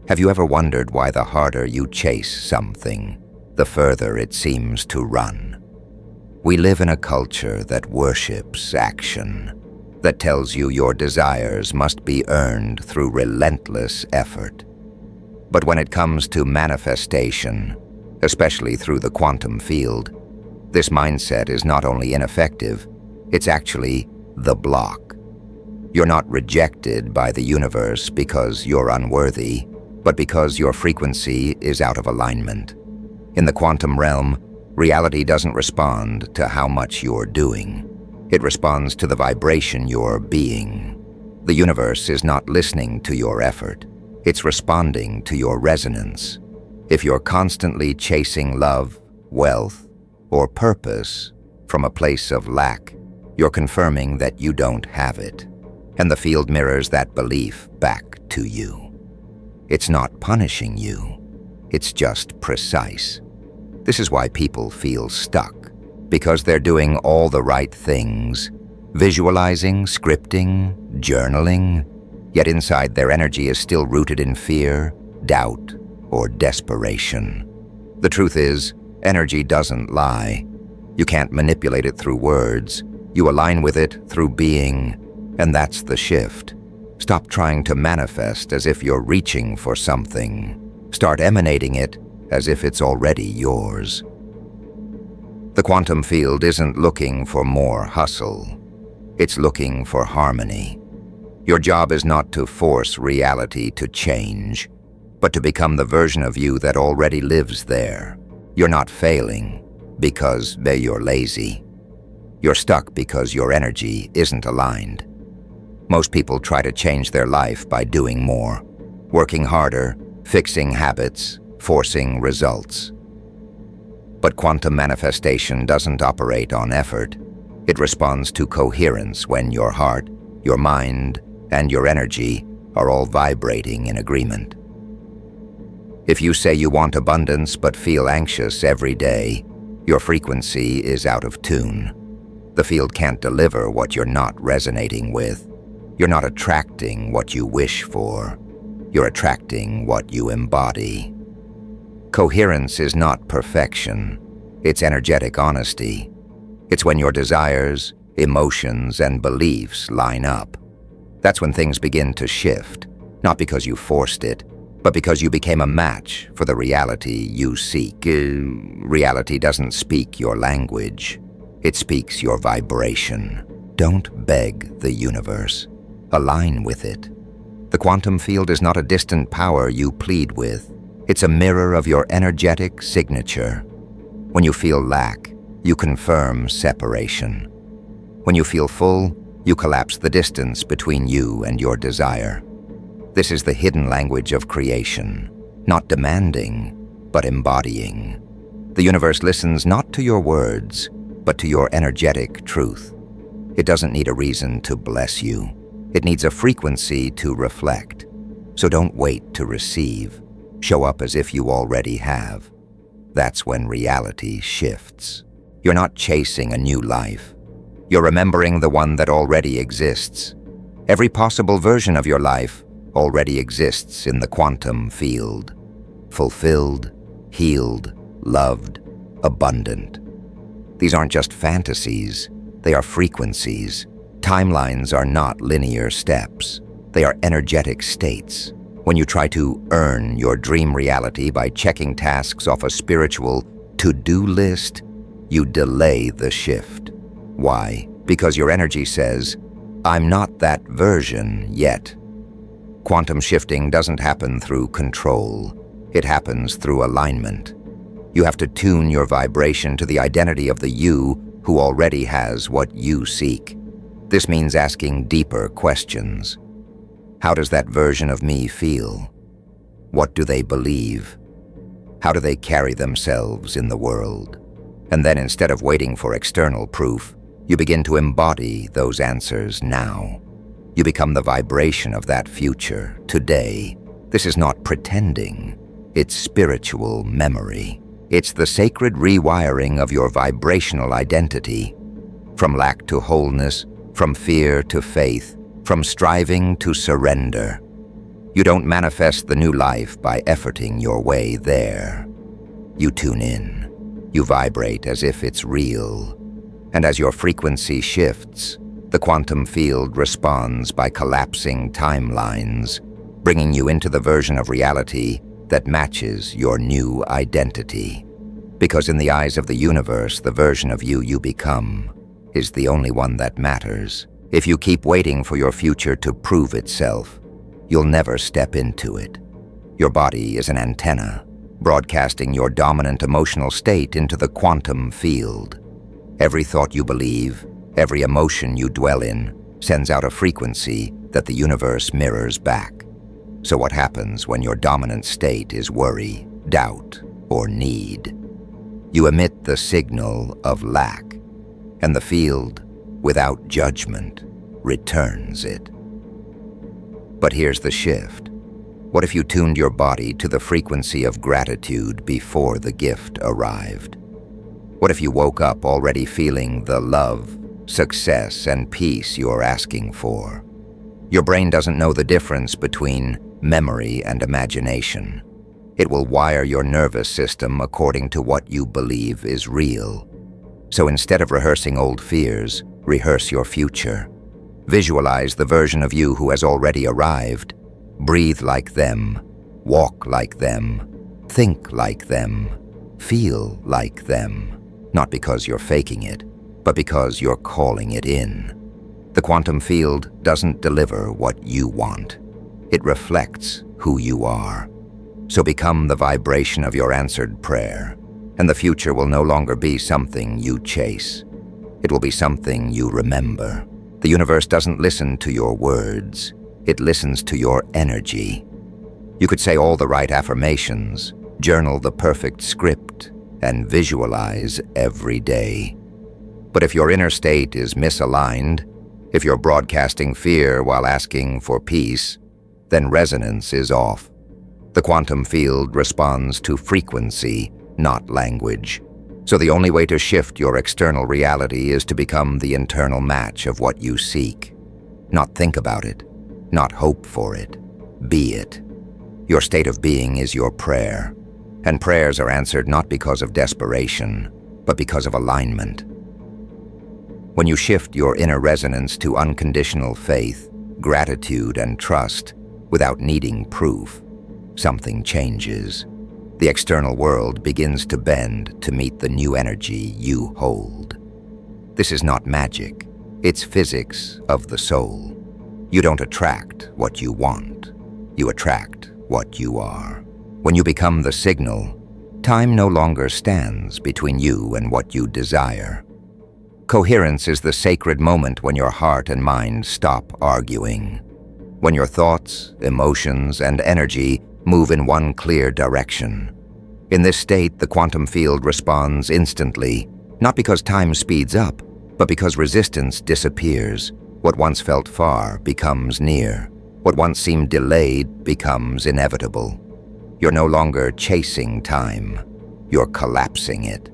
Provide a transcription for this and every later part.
Have you ever wondered why the harder you chase something, the further it seems to run? We live in a culture that worships action, that tells you your desires must be earned through relentless effort. But when it comes to manifestation, especially through the quantum field, this mindset is not only ineffective, it's actually the block. You're not rejected by the universe because you're unworthy, but because your frequency is out of alignment. In the quantum realm, reality doesn't respond to how much you're doing. It responds to the vibration you're being. The universe is not listening to your effort. It's responding to your resonance. If you're constantly chasing love, wealth, or purpose from a place of lack, you're confirming that you don't have it. And the field mirrors that belief back to you. It's not punishing you. It's just precise. This is why people feel stuck, because they're doing all the right things, visualizing, scripting, journaling, yet inside their energy is still rooted in fear, doubt, or desperation. The truth is, energy doesn't lie. You can't manipulate it through words. You align with it through being, and that's the shift. Stop trying to manifest as if you're reaching for something. Start emanating it as if it's already yours. The quantum field isn't looking for more hustle. It's looking for harmony. Your job is not to force reality to change, but to become the version of you that already lives there. You're not failing because you're lazy. You're stuck because your energy isn't aligned. Most people try to change their life by doing more, working harder, fixing habits, forcing results. But quantum manifestation doesn't operate on effort. It responds to coherence when your heart, your mind, and your energy are all vibrating in agreement. If you say you want abundance but feel anxious every day, your frequency is out of tune. The field can't deliver what you're not resonating with. You're not attracting what you wish for. You're attracting what you embody. Coherence is not perfection. It's energetic honesty. It's when your desires, emotions, and beliefs line up. That's when things begin to shift, not because you forced it, but because you became a match for the reality you seek. Reality doesn't speak your language. It speaks your vibration. Don't beg the universe. Align with it. The quantum field is not a distant power you plead with. It's a mirror of your energetic signature. When you feel lack, you confirm separation. When you feel full, you collapse the distance between you and your desire. This is the hidden language of creation, not demanding, but embodying. The universe listens not to your words, but to your energetic truth. It doesn't need a reason to bless you. It needs a frequency to reflect. So don't wait to receive. Show up as if you already have. That's when reality shifts. You're not chasing a new life. You're remembering the one that already exists. Every possible version of your life already exists in the quantum field. Fulfilled, healed, loved, abundant. These aren't just fantasies. They are frequencies. Timelines are not linear steps. They are energetic states. When you try to earn your dream reality by checking tasks off a spiritual to-do list, you delay the shift. Why? Because your energy says, I'm not that version yet. Quantum shifting doesn't happen through control. It happens through alignment. You have to tune your vibration to the identity of the you who already has what you seek. This means asking deeper questions. How does that version of me feel? What do they believe? How do they carry themselves in the world? And then instead of waiting for external proof, you begin to embody those answers now. You become the vibration of that future today. This is not pretending. It's spiritual memory. It's the sacred rewiring of your vibrational identity. From lack to wholeness, from fear to faith, from striving to surrender. You don't manifest the new life by efforting your way there. You tune in. You vibrate as if it's real. And as your frequency shifts, the quantum field responds by collapsing timelines, bringing you into the version of reality that matches your new identity. Because in the eyes of the universe, the version of you become is the only one that matters. If you keep waiting for your future to prove itself, you'll never step into it. Your body is an antenna, broadcasting your dominant emotional state into the quantum field. Every thought you believe, every emotion you dwell in, sends out a frequency that the universe mirrors back. So what happens when your dominant state is worry, doubt, or need? You emit the signal of lack, and the field, without judgment, returns it. But here's the shift. What if you tuned your body to the frequency of gratitude before the gift arrived? What if you woke up already feeling the love, success, and peace you're asking for? Your brain doesn't know the difference between memory and imagination. It will wire your nervous system according to what you believe is real. So instead of rehearsing old fears, rehearse your future. Visualize the version of you who has already arrived. Breathe like them, walk like them, think like them, feel like them. Not because you're faking it, but because you're calling it in. The quantum field doesn't deliver what you want. It reflects who you are. So become the vibration of your answered prayer, and the future will no longer be something you chase. It will be something you remember. The universe doesn't listen to your words. It listens to your energy. You could say all the right affirmations, journal the perfect script, and visualize every day. But if your inner state is misaligned, if you're broadcasting fear while asking for peace, then resonance is off. The quantum field responds to frequency, not language. So the only way to shift your external reality is to become the internal match of what you seek. Not think about it, not hope for it, be it. Your state of being is your prayer, and prayers are answered not because of desperation, but because of alignment. When you shift your inner resonance to unconditional faith, gratitude, and trust without needing proof, something changes. The external world begins to bend to meet the new energy you hold. This is not magic. It's physics of the soul. You don't attract what you want. You attract what you are. When you become the signal, time no longer stands between you and what you desire. Coherence is the sacred moment when your heart and mind stop arguing. When your thoughts, emotions, and energy move in one clear direction. In this state, the quantum field responds instantly, not because time speeds up, but because resistance disappears. What once felt far becomes near. What once seemed delayed becomes inevitable. You're no longer chasing time. You're collapsing it.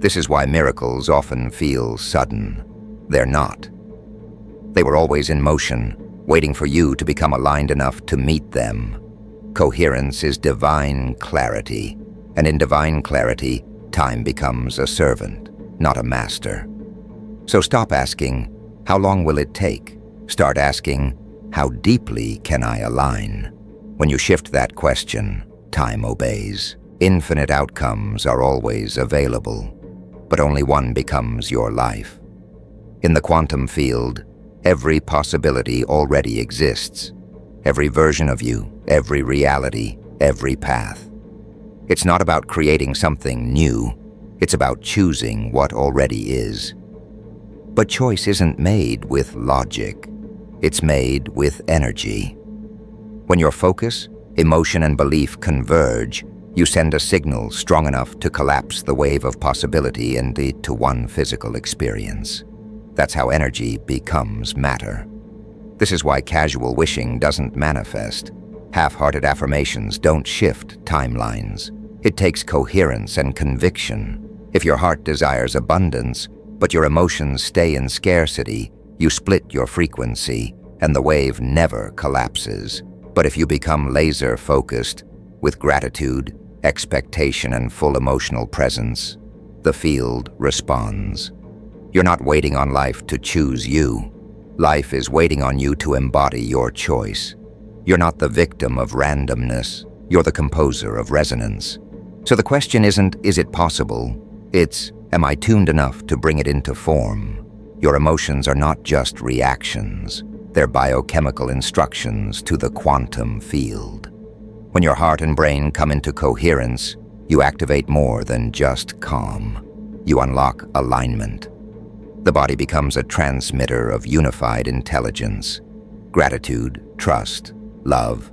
This is why miracles often feel sudden. They're not. They were always in motion, waiting for you to become aligned enough to meet them. Coherence is divine clarity, and in divine clarity, time becomes a servant, not a master. So stop asking, how long will it take? Start asking, how deeply can I align? When you shift that question, time obeys. Infinite outcomes are always available, but only one becomes your life. In the quantum field, every possibility already exists. Every version of you, every reality, every path. It's not about creating something new. It's about choosing what already is. But choice isn't made with logic. It's made with energy. When your focus, emotion, and belief converge, you send a signal strong enough to collapse the wave of possibility into one physical experience. That's how energy becomes matter. This is why casual wishing doesn't manifest. Half-hearted affirmations don't shift timelines. It takes coherence and conviction. If your heart desires abundance, but your emotions stay in scarcity, you split your frequency. and the wave never collapses. But if you become laser-focused, with gratitude, expectation, and full emotional presence, the field responds. You're not waiting on life to choose you. Life is waiting on you to embody your choice. You're not the victim of randomness. You're the composer of resonance. So the question isn't, is it possible? It's, am I tuned enough to bring it into form? Your emotions are not just reactions. They're biochemical instructions to the quantum field. When your heart and brain come into coherence, you activate more than just calm. You unlock alignment. The body becomes a transmitter of unified intelligence. Gratitude, trust, love.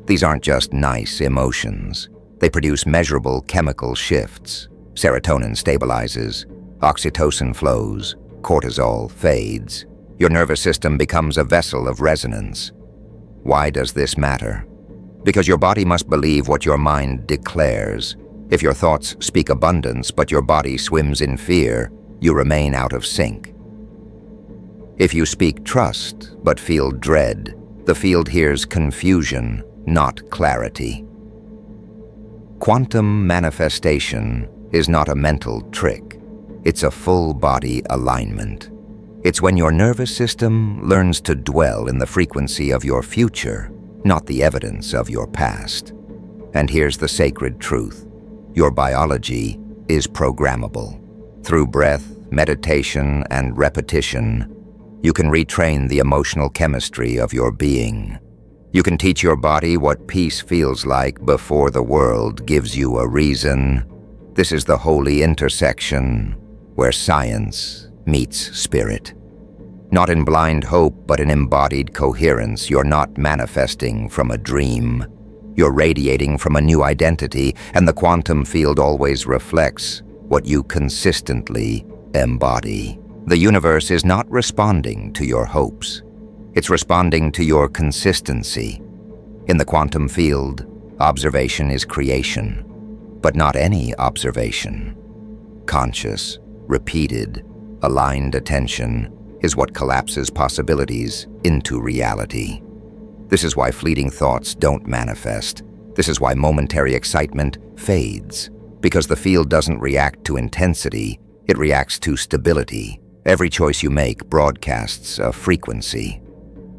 These aren't just nice emotions. They produce measurable chemical shifts. Serotonin stabilizes, oxytocin flows, cortisol fades. Your nervous system becomes a vessel of resonance. Why does this matter? Because your body must believe what your mind declares. If your thoughts speak abundance but your body swims in fear, you remain out of sync. If you speak trust but feel dread, the field hears confusion, not clarity. Quantum manifestation is not a mental trick. It's a full-body alignment. It's when your nervous system learns to dwell in the frequency of your future, not the evidence of your past. And here's the sacred truth. Your biology is programmable. Through breath, meditation, and repetition, you can retrain the emotional chemistry of your being. You can teach your body what peace feels like before the world gives you a reason. This is the holy intersection where science meets spirit. Not in blind hope, but in embodied coherence. You're not manifesting from a dream. You're radiating from a new identity, and the quantum field always reflects what you consistently embody. The universe is not responding to your hopes. It's responding to your consistency. In the quantum field, observation is creation, but not any observation. Conscious, repeated, aligned attention is what collapses possibilities into reality. This is why fleeting thoughts don't manifest. This is why momentary excitement fades. Because the field doesn't react to intensity, it reacts to stability. Every choice you make broadcasts a frequency.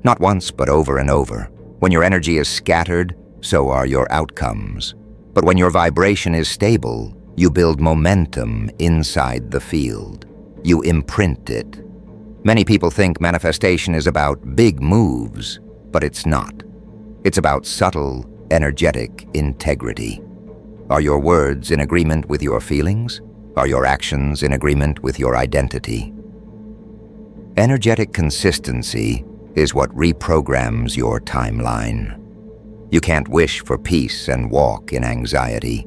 Not once, but over and over. When your energy is scattered, so are your outcomes. But when your vibration is stable, you build momentum inside the field. You imprint it. Many people think manifestation is about big moves, but it's not. It's about subtle, energetic integrity. Are your words in agreement with your feelings? Are your actions in agreement with your identity? Energetic consistency is what reprograms your timeline. You can't wish for peace and walk in anxiety.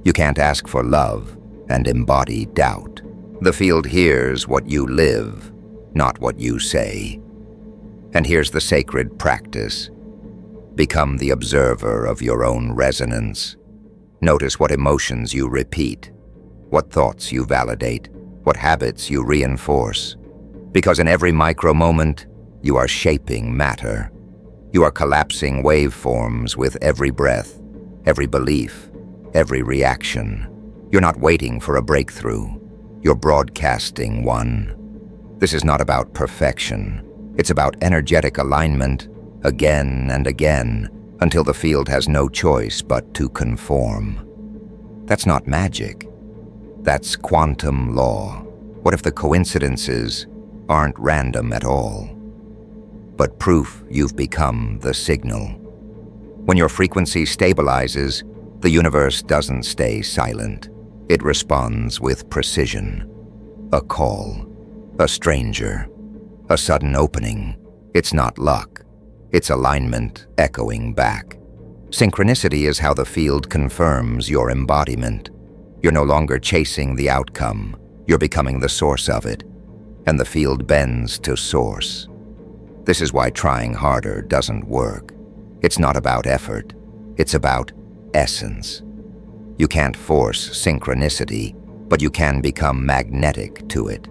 You can't ask for love and embody doubt. The field hears what you live, not what you say. And here's the sacred practice. Become the observer of your own resonance. Notice what emotions you repeat, what thoughts you validate, what habits you reinforce. Because in every micro-moment, you are shaping matter. You are collapsing waveforms with every breath, every belief, every reaction. You're not waiting for a breakthrough. You're broadcasting one. This is not about perfection. It's about energetic alignment again and again until the field has no choice but to conform. That's not magic. That's quantum law. What if the coincidences aren't random at all, but proof you've become the signal? When your frequency stabilizes, the universe doesn't stay silent. It responds with precision. A call, a stranger, a sudden opening. It's not luck. It's alignment echoing back. Synchronicity is how the field confirms your embodiment. You're no longer chasing the outcome. You're becoming the source of it. And the field bends to source. This is why trying harder doesn't work. It's not about effort. It's about essence. You can't force synchronicity, but you can become magnetic to it.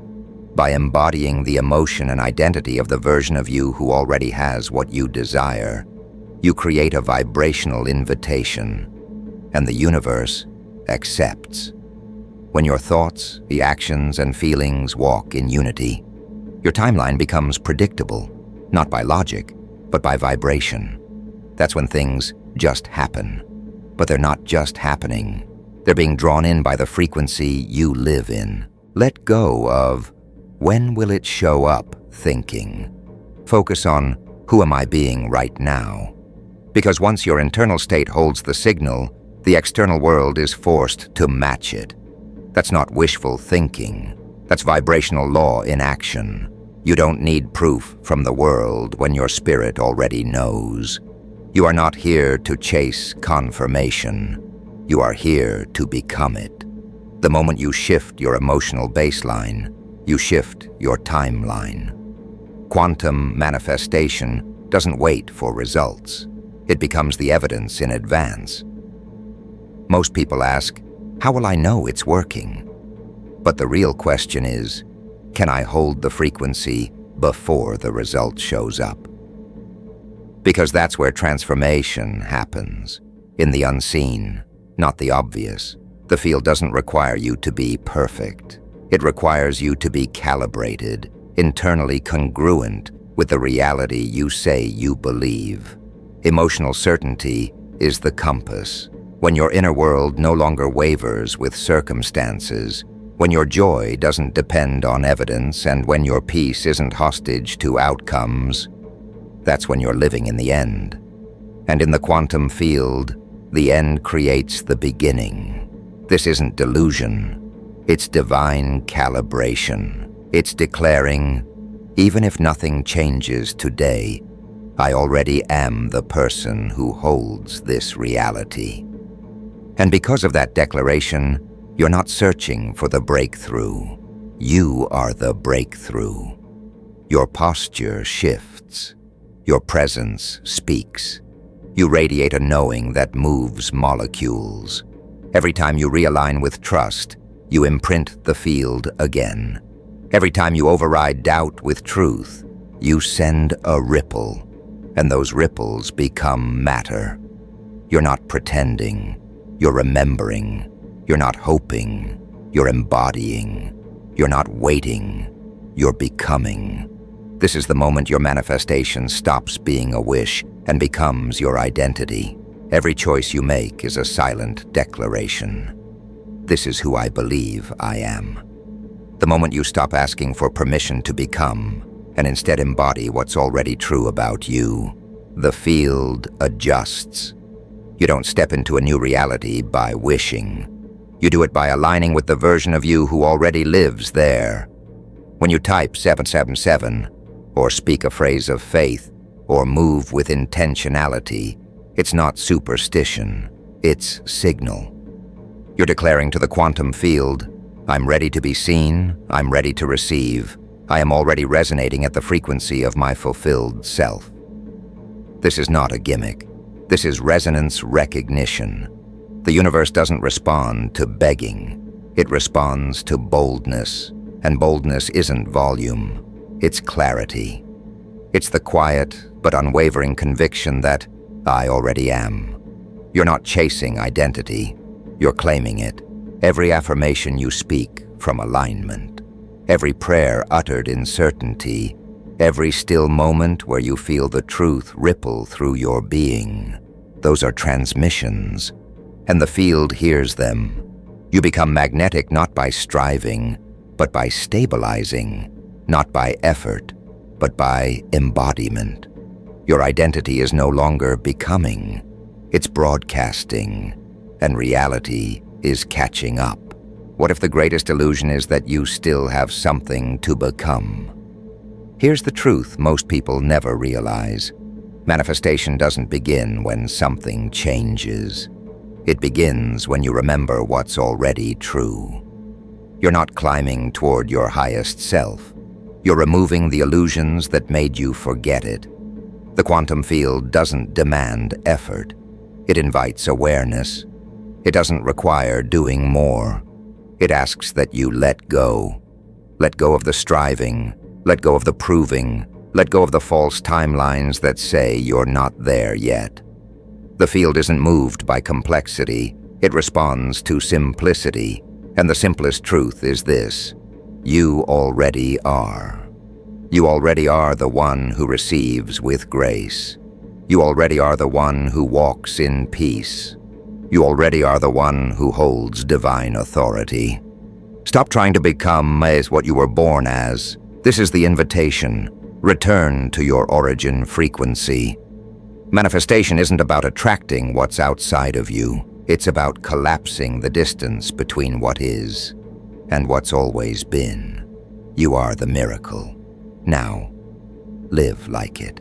by embodying the emotion and identity of the version of you who already has what you desire. You create a vibrational invitation, and the universe accepts. When your thoughts, the actions, and feelings walk in unity, your timeline becomes predictable, not by logic, but by vibration. That's when things just happen. But they're not just happening. They're being drawn in by the frequency you live in. Let go of when will it show up thinking. Focus on who am I being right now? Because once your internal state holds the signal, the external world is forced to match it. That's not wishful thinking. That's vibrational law in action. You don't need proof from the world when your spirit already knows. You are not here to chase confirmation. You are here to become it. The moment you shift your emotional baseline, you shift your timeline. Quantum manifestation doesn't wait for results. It becomes the evidence in advance. Most people ask, how will I know it's working? But the real question is, can I hold the frequency before the result shows up? Because that's where transformation happens, in the unseen, not the obvious. The field doesn't require you to be perfect. It requires you to be calibrated, internally congruent with the reality you say you believe. Emotional certainty is the compass. When your inner world no longer wavers with circumstances, when your joy doesn't depend on evidence, and when your peace isn't hostage to outcomes, that's when you're living in the end. And in the quantum field, the end creates the beginning. This isn't delusion. It's divine calibration. It's declaring, even if nothing changes today, I already am the person who holds this reality. And because of that declaration, you're not searching for the breakthrough. You are the breakthrough. Your posture shifts. Your presence speaks. You radiate a knowing that moves molecules. Every time you realign with trust, you imprint the field again. Every time you override doubt with truth, you send a ripple, and those ripples become matter. You're not pretending. You're remembering. You're not hoping. You're embodying. You're not waiting. You're becoming. This is the moment your manifestation stops being a wish and becomes your identity. Every choice you make is a silent declaration. This is who I believe I am. The moment you stop asking for permission to become and instead embody what's already true about you, the field adjusts. You don't step into a new reality by wishing. You do it by aligning with the version of you who already lives there. When you type 777, or speak a phrase of faith, or move with intentionality, it's not superstition, it's signal. You're declaring to the quantum field, I'm ready to be seen, I'm ready to receive, I am already resonating at the frequency of my fulfilled self. This is not a gimmick. This is resonance recognition. The universe doesn't respond to begging. It responds to boldness, and boldness isn't volume, it's clarity. It's the quiet but unwavering conviction that I already am. You're not chasing identity, you're claiming it. Every affirmation you speak from alignment, every prayer uttered in certainty, every still moment where you feel the truth ripple through your being, those are transmissions, and the field hears them. You become magnetic not by striving, but by stabilizing, not by effort, but by embodiment. Your identity is no longer becoming, it's broadcasting, and reality is catching up. What if the greatest illusion is that you still have something to become? Here's the truth most people never realize. Manifestation doesn't begin when something changes. It begins when you remember what's already true. You're not climbing toward your highest self. You're removing the illusions that made you forget it. The quantum field doesn't demand effort. It invites awareness. It doesn't require doing more. It asks that you let go. Let go of the striving. Let go of the proving. Let go of the false timelines that say you're not there yet. The field isn't moved by complexity. It responds to simplicity. And the simplest truth is this: you already are. You already are the one who receives with grace. You already are the one who walks in peace. You already are the one who holds divine authority. Stop trying to become as what you were born as. This is the invitation. Return to your origin frequency. Manifestation isn't about attracting what's outside of you. It's about collapsing the distance between what is and what's always been. You are the miracle. Now, live like it.